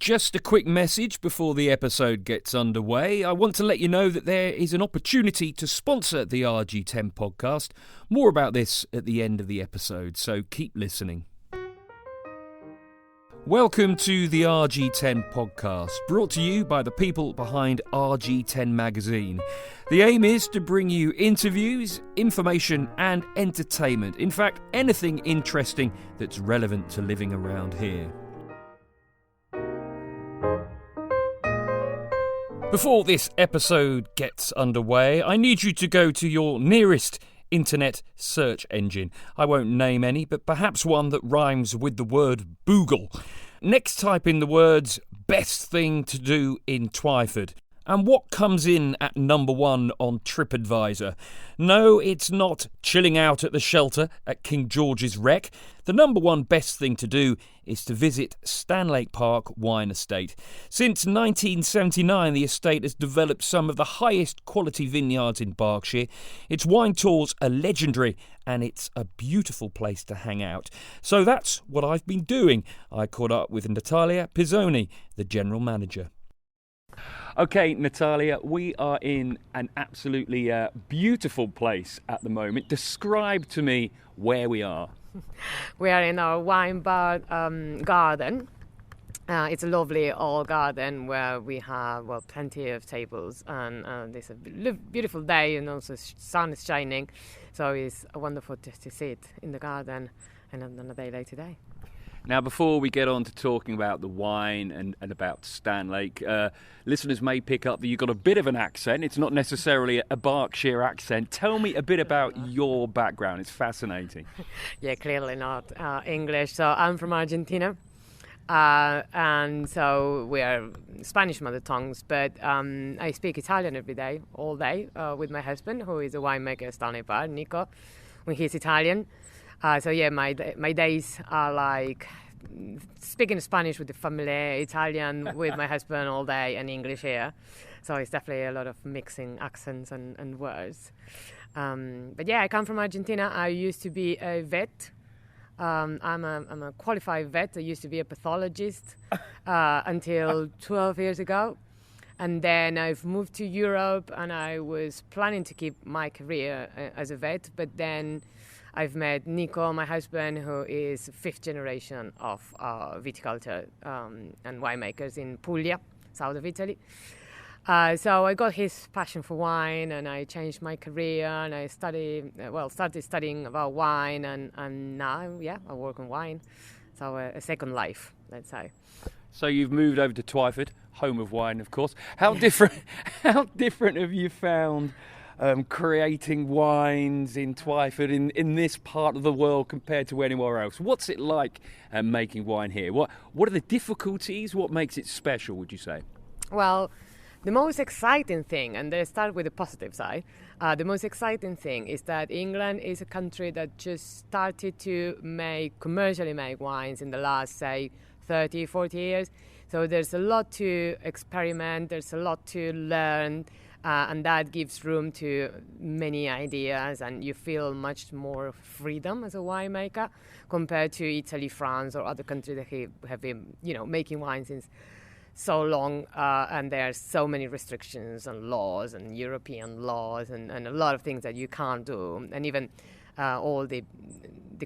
Just a quick message before the episode gets underway. I want to let you know that there is an opportunity to sponsor the RG10 podcast. More about this at the end of the episode, so keep listening. Welcome to the RG10 Podcast, brought to you by the people behind RG10 magazine. The aim is to bring you interviews, information and entertainment. In fact, anything interesting that's relevant to living around here. Before this episode gets underway, I need you to go to your nearest internet search engine. I won't name any, but perhaps one that rhymes with the word Boogle. Next, type in the words best thing to do in Twyford. And what comes in at number one on TripAdvisor? No, it's not chilling out at the shelter at King George's Wreck. The number one best thing to do is to visit Stanlake Park Wine Estate. Since 1979, the estate has developed some of the highest quality vineyards in Berkshire. Its wine tours are legendary and it's a beautiful place to hang out. So that's what I've been doing. I caught up with Natalia Pezzone, the General Manager. Okay, Natalia, we are in an absolutely beautiful place at the moment. Describe to me where we are. We are in our wine bar garden. It's a lovely old garden where we have plenty of tables, and it's a beautiful day, and also sun is shining, so it's wonderful to sit in the garden and on a day like today. Now, before we get on to talking about the wine and about Stanlake, listeners may pick up that you've got a bit of an accent. It's not necessarily a Berkshire accent. Tell me a bit about your background. It's fascinating. Yeah, clearly not English. So I'm from Argentina, and so we are Spanish mother tongues, but I speak Italian every day, all day, with my husband, who is a winemaker at Stanlake Park, Nico, when he's Italian. So yeah, my days are like speaking Spanish with the family, Italian with my husband all day, and English here. So it's definitely a lot of mixing accents and words. But yeah, I come from Argentina. I used to be a vet. I'm a qualified vet. I used to be a pathologist until 12 years ago. And then I've moved to Europe, and I was planning to keep my career as a vet, but then I've met Nico, my husband, who is fifth generation of viticulture and winemakers in Puglia, south of Italy. So I got his passion for wine, and I changed my career, and I started studying about wine, and now, I work on wine. So a second life, let's say. So you've moved over to Twyford, home of wine, of course. How different have you found creating wines in Twyford in this part of the world compared to anywhere else? What's it like making wine here? What are the difficulties? What makes it special, would you say? Well, the most exciting thing, and let's start with the positive side, the most exciting thing is that England is a country that just started to commercially make wines in the last, say, 30, 40 years. So there's a lot to experiment, there's a lot to learn, and that gives room to many ideas, and you feel much more freedom as a winemaker compared to Italy, France, or other countries that have been, making wine since so long, and there are so many restrictions and laws and European laws and a lot of things that you can't do, and even all the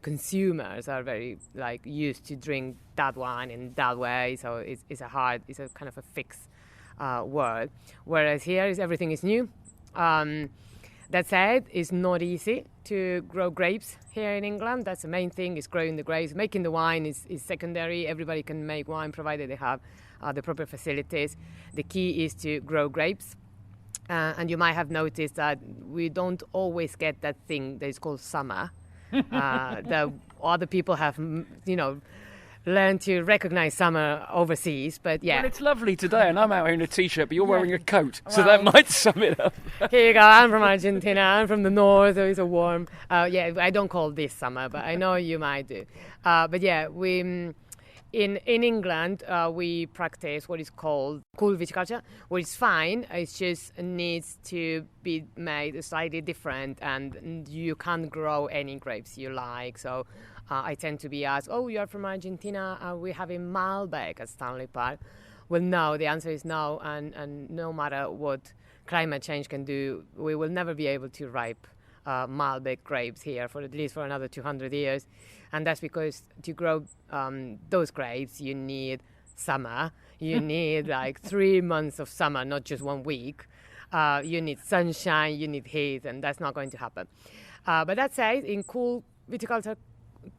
consumers are very used to drink that wine in that way, so it's a kind of a fixed world. Whereas here everything is new. That said, it's not easy to grow grapes here in England. That's the main thing, is growing the grapes. Making the wine is secondary. Everybody can make wine provided they have the proper facilities. The key is to grow grapes. And you might have noticed that we don't always get that thing that is called summer. That other people have, learn to recognize summer overseas, but yeah. Well, it's lovely today, and I'm out here in a t-shirt, but you're wearing a coat, so that might sum it up. Here you go. I'm from Argentina. I'm from the north, so it's a warm. I don't call this summer, but I know you might do. But yeah, we in England we practice what is called cool viticulture, which is fine. It just needs to be made slightly different, and you can't grow any grapes you like. So I tend to be asked, "Oh, you're from Argentina? Are we having Malbec at Stanlake Park?" Well, no, the answer is no, and no matter what climate change can do, we will never be able to ripe Malbec grapes here for at least for another 200 years. And that's because to grow those grapes, you need summer. You need like 3 months of summer, not just 1 week. You need sunshine, you need heat, and that's not going to happen. But that said, in cool viticulture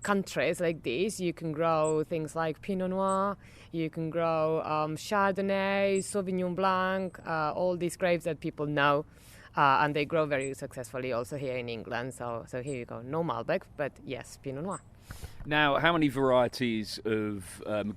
countries like this, you can grow things like Pinot Noir, you can grow Chardonnay, Sauvignon Blanc, all these grapes that people know, and they grow very successfully also here in England. So here you go, no Malbec, but yes, Pinot Noir. Now, how many varieties of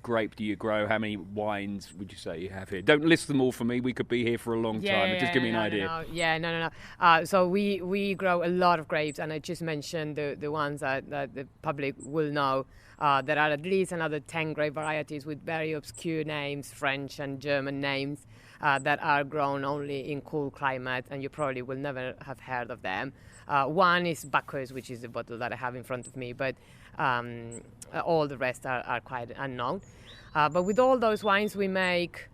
grape do you grow? How many wines would you say you have here? Don't list them all for me. We could be here for a long time. But just give me an idea. No. So we grow a lot of grapes, and I just mentioned the ones that the public will know. There are at least another 10 grape varieties with very obscure names, French and German names, that are grown only in cool climate, and you probably will never have heard of them. One is Bacchus, which is the bottle that I have in front of me, but all the rest are quite unknown. But with all those wines, we make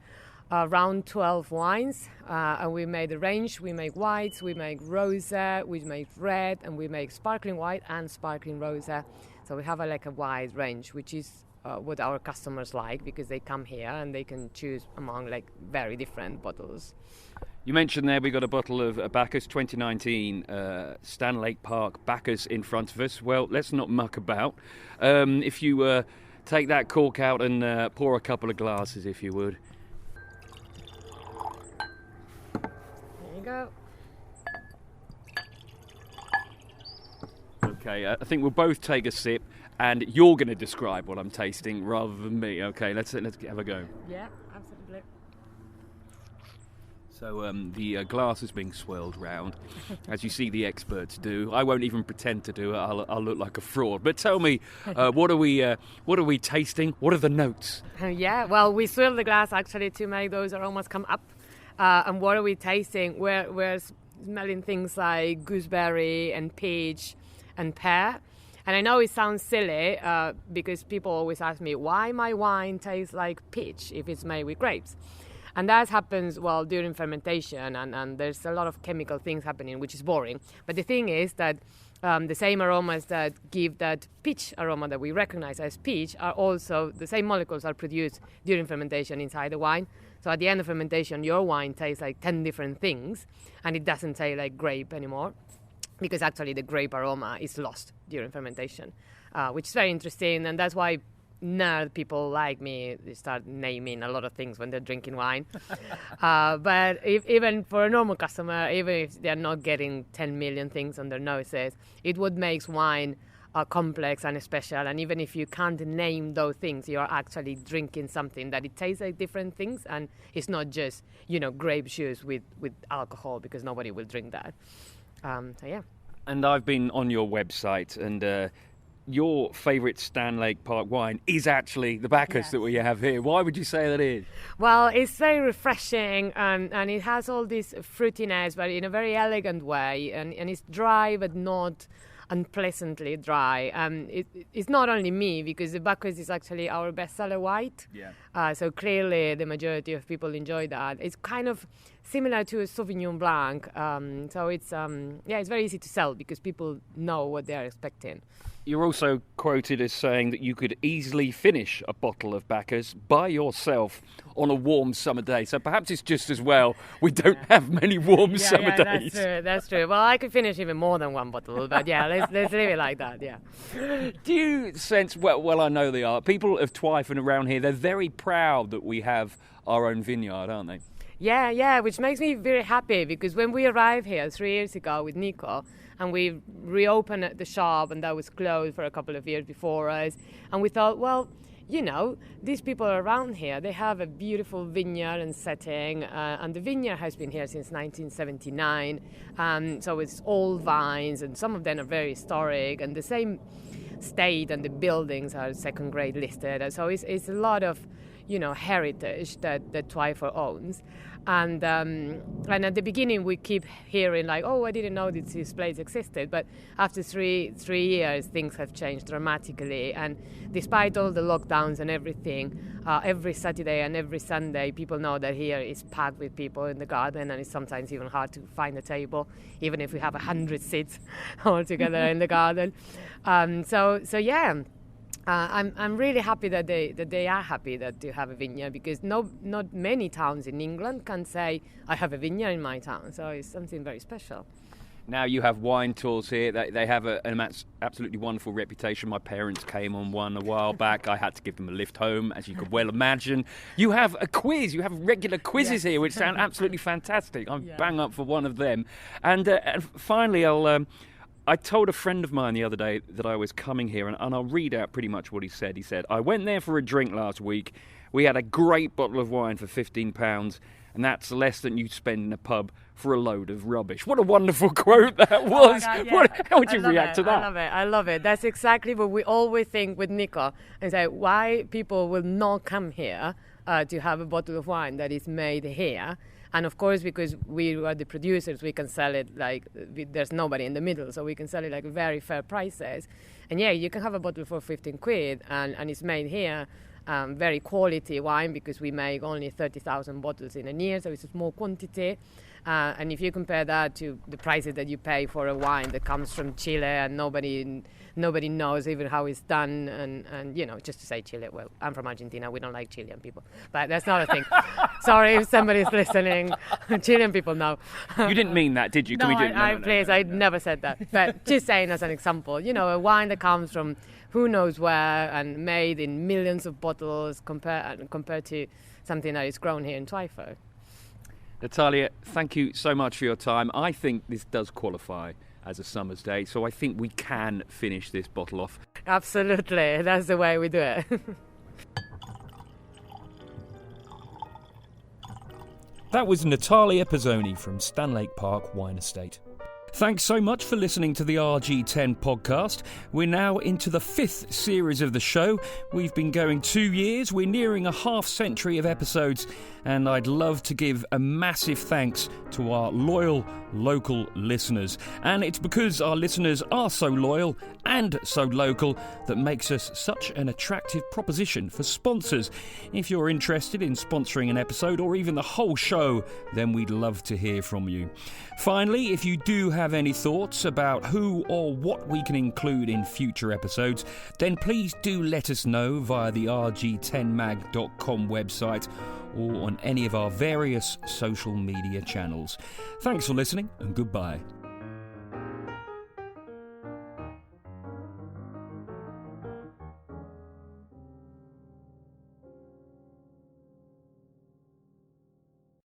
around 12 wines, and we make the range. We make whites, we make rosé, we make red, and we make sparkling white and sparkling rosé. So we have a wide range, which is what our customers like, because they come here and they can choose among very different bottles. You mentioned there we got a bottle of Bacchus 2019 Stanlake Park Bacchus in front of us. Well, let's not muck about. If you take that cork out and pour a couple of glasses, if you would. There you go. Okay, I think we'll both take a sip, and you're going to describe what I'm tasting rather than me. Okay, let's have a go. Yeah, absolutely. So the glass is being swirled round, as you see the experts do. I won't even pretend to do it. I'll look like a fraud. But tell me, what are we tasting? What are the notes? Yeah, well, we swirl the glass actually to make those aromas come up. And what are we tasting? We're smelling things like gooseberry and peach and pear. And I know it sounds silly because people always ask me why my wine tastes like peach if it's made with grapes. And that happens, during fermentation, and there's a lot of chemical things happening, which is boring. But the thing is that the same aromas that give that peach aroma that we recognize as peach are also, the same molecules are produced during fermentation inside the wine. So at the end of fermentation, your wine tastes like 10 different things, and it doesn't taste like grape anymore, because actually the grape aroma is lost during fermentation, which is very interesting, and that's why nerd people like me, they start naming a lot of things when they're drinking wine. But even for a normal customer, even if they're not getting 10 million things on their noses, it what makes wine complex and special. And even if you can't name those things, you're actually drinking something that it tastes like different things, and it's not just grape juice with alcohol, because nobody will drink that. So yeah. And I've been on your website, and your favourite Stanlake Park wine is actually the Bacchus that we have here. Why would you say that is? Well, it's very refreshing, and it has all this fruitiness, but in a very elegant way, and it's dry but not unpleasantly dry. It's not only me, because the Bacchus is actually our bestseller white. Yeah. So clearly the majority of people enjoy that. It's kind of similar to a Sauvignon Blanc. So it's it's very easy to sell because people know what they're expecting. You're also quoted as saying that you could easily finish a bottle of Bacchus by yourself on a warm summer day. So perhaps it's just as well we don't have many warm summer days. That's true. Well, I could finish even more than one bottle, but yeah, let's leave it like that, yeah. Do you sense, well, I know they are, people of Twyford around here, they're very proud that we have our own vineyard, aren't they? Yeah, which makes me very happy, because when we arrived here 3 years ago with Nico, and we reopened the shop, and that was closed for a couple of years before us, and we thought, well, these people around here, they have a beautiful vineyard and setting, and the vineyard has been here since 1979, so it's old vines, and some of them are very historic, and the same state and the buildings are second grade listed, so it's a lot of heritage that Twyford owns. And at the beginning we keep hearing like, oh, I didn't know this place existed. But after three years, things have changed dramatically. And despite all the lockdowns and everything, every Saturday and every Sunday, people know that here is packed with people in the garden, and it's sometimes even hard to find a table, even if we have 100 seats all together in the garden. I'm really happy that they are happy that you have a vineyard, because not many towns in England can say I have a vineyard in my town. So it's something very special. Now you have wine tours here. They have an absolutely wonderful reputation. My parents came on one a while back. I had to give them a lift home, as you could well imagine. You have a quiz. You have regular quizzes here, which sound absolutely fantastic. I'm bang up for one of them. And finally, I told a friend of mine the other day that I was coming here, and I'll read out pretty much what he said. He said, I went there for a drink last week. We had a great bottle of wine for £15, and that's less than you spend in a pub for a load of rubbish. What a wonderful quote that was. Oh my God, how would you react to that? I love it. That's exactly what we always think with Nico, and say why people will not come here to have a bottle of wine that is made here. And of course, because we are the producers, we can sell it there's nobody in the middle, so we can sell it very fair prices. And you can have a bottle for 15 quid, and it's made here. Very quality wine, because we make only 30,000 bottles in a year, so it's a small quantity. And if you compare that to the prices that you pay for a wine that comes from Chile and nobody knows even how it's done, and just to say Chile, well, I'm from Argentina, we don't like Chilean people, but that's not a thing. Sorry if somebody's listening. Chilean people know. You didn't mean that, did you? I never said that, but just saying as an example, a wine that comes from who knows where and made in millions of bottles compared to something that is grown here in Twyford. Natalia, thank you so much for your time. I think this does qualify as a summer's day, so I think we can finish this bottle off. Absolutely, that's the way we do it. That was Natalia Pezzone from Stanlake Park Wine Estate. Thanks so much for listening to the RG10 podcast. We're now into the 5th series of the show. We've been going 2 years. We're nearing a half-century of episodes, and I'd love to give a massive thanks to our loyal local listeners. And it's because our listeners are so loyal and so local that makes us such an attractive proposition for sponsors. If you're interested in sponsoring an episode or even the whole show, then we'd love to hear from you. Finally, if you do have any thoughts about who or what we can include in future episodes, then please do let us know via the rg10mag.com website or on any of our various social media channels. Thanks for listening, and goodbye.